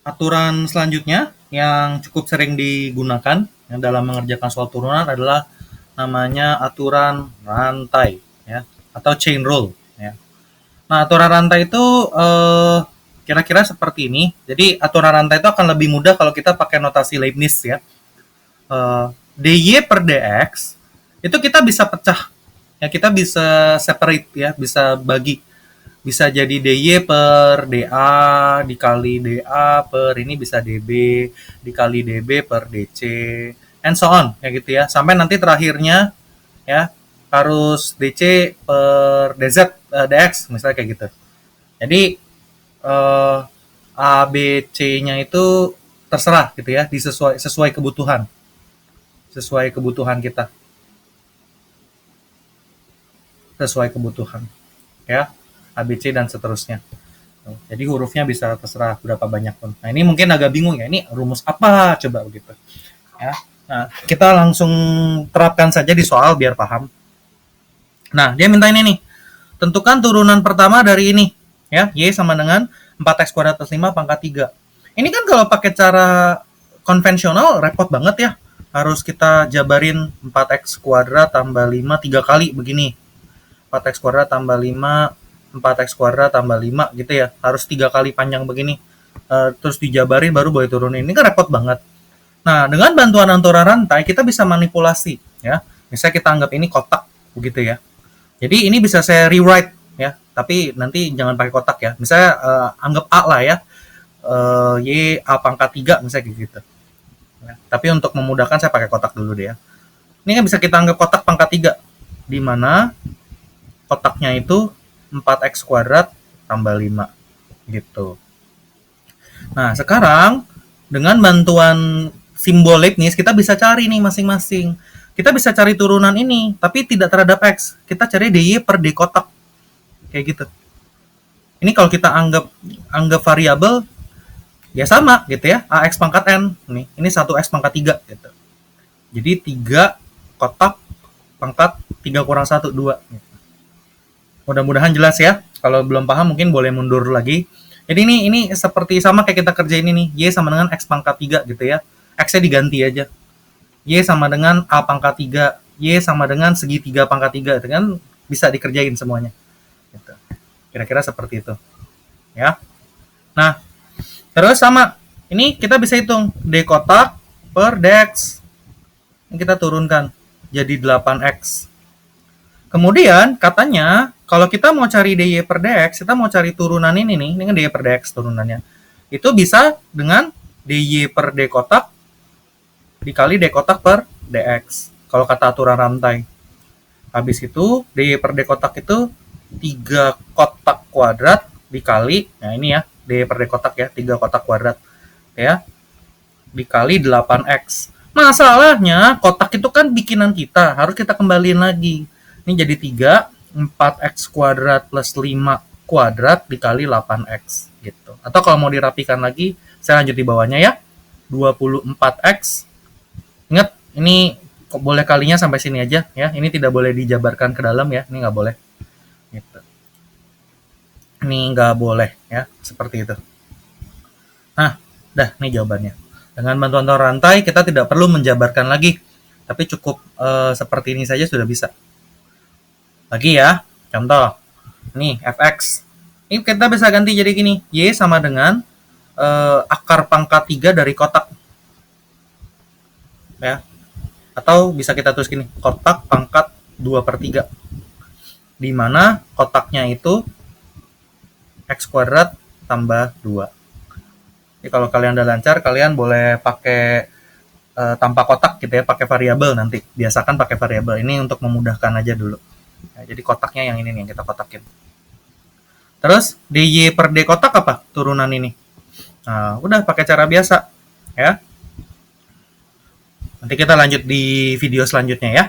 Aturan selanjutnya yang cukup sering digunakan yang dalam mengerjakan soal turunan adalah namanya aturan rantai ya atau chain rule ya. Nah, aturan rantai itu kira-kira seperti ini. Jadi aturan rantai itu akan lebih mudah kalau kita pakai notasi Leibniz ya. dy per dx itu kita bisa pecah ya, kita bisa separate ya, bisa bagi, bisa jadi dy per da dikali da per ini bisa db dikali db per dc and so on ya gitu ya, sampai nanti terakhirnya ya harus dc per dz dx misalnya kayak gitu. Jadi eh, a b c-nya itu terserah gitu ya, sesuai kebutuhan, sesuai kebutuhan kita, sesuai kebutuhan ya, ABC dan seterusnya. Jadi hurufnya bisa terserah berapa banyak pun. Nah, ini mungkin agak bingung ya, ini rumus apa coba begitu ya. Nah, kita langsung terapkan saja di soal biar paham. Nah, dia minta ini nih, tentukan turunan pertama dari ini ya, y sama dengan 4x kuadrat plus 5 pangkat 3. Ini kan kalau pakai cara konvensional repot banget ya, harus kita jabarin 4x kuadrat tambah 5 3 kali begini, 4x kuadrat tambah 5, 4x kuadrat tambah 5 gitu ya. Harus 3 kali panjang begini. Terus dijabarin baru boleh turunin. Ini kan repot banget. Nah, dengan bantuan aturan rantai kita bisa manipulasi ya. Misalnya kita anggap ini kotak begitu ya. Jadi ini bisa saya rewrite ya, tapi nanti jangan pakai kotak ya. Misalnya anggap A lah ya. Y A pangkat 3 misalnya gitu. Ya. Tapi untuk memudahkan saya pakai kotak dulu deh ya. Ini kan bisa kita anggap kotak pangkat 3 di mana kotaknya itu 4x kuadrat tambah 5 gitu. Nah, sekarang dengan bantuan simbol Leibniz kita bisa cari nih masing-masing. Kita bisa cari turunan ini, tapi tidak terhadap x. Kita cari dy per d kotak. Kayak gitu. Ini kalau kita anggap variabel ya sama gitu ya, ax pangkat n. Nih, ini 1x pangkat 3 gitu. Jadi 3 kotak pangkat 3 kurang 1 2 gitu. Mudah-mudahan jelas ya. Kalau belum paham mungkin boleh mundur lagi. Jadi ini seperti sama kayak kita kerjain ini. Y sama dengan X pangkat 3 gitu ya. X-nya diganti aja. Y sama dengan A pangkat 3. Y sama dengan segitiga pangkat 3. Itu kan bisa dikerjain semuanya. Gitu. Kira-kira seperti itu. Ya. Nah, terus sama. Ini kita bisa hitung. D kotak per dx. Ini kita turunkan. Jadi 8x. Kemudian katanya kalau kita mau cari dy per dx, kita mau cari turunan ini nih, ini kan dy per dx turunannya. Itu bisa dengan dy per d kotak dikali d kotak per dx. Kalau kata aturan rantai. Habis itu dy per d kotak itu 3 kotak kuadrat dikali, nah ini ya, dy per d kotak ya, 3 kotak kuadrat ya, dikali 8x. Masalahnya kotak itu kan bikinan kita, harus kita kembaliin lagi. Ini jadi 3, 4x kuadrat plus 5 kuadrat dikali 8x gitu. Atau kalau mau dirapikan lagi, saya lanjut di bawahnya ya. 24x. Ingat, ini boleh kalinya sampai sini aja ya. Ini tidak boleh dijabarkan ke dalam ya. Ini nggak boleh. Gitu. Ini nggak boleh ya, seperti itu. Nah, dah, ini jawabannya. Dengan bantuan rantai kita tidak perlu menjabarkan lagi, tapi cukup seperti ini saja sudah bisa. Lagi ya, contoh. Nih, fx. Ini kita bisa ganti jadi gini. Y sama dengan akar pangkat 3 dari kotak. Ya. Atau bisa kita tulis gini. Kotak pangkat 2 per 3. Di mana kotaknya itu x kuadrat tambah 2. Jadi kalau kalian udah lancar, kalian boleh pakai tanpa kotak gitu ya, pakai variabel nanti. Biasakan pakai variabel. Ini untuk memudahkan aja dulu. Nah, jadi kotaknya yang ini nih yang kita kotakin. Terus dy per d kotak apa? Turunan ini. Nah, udah pakai cara biasa ya. Nanti kita lanjut di video selanjutnya ya.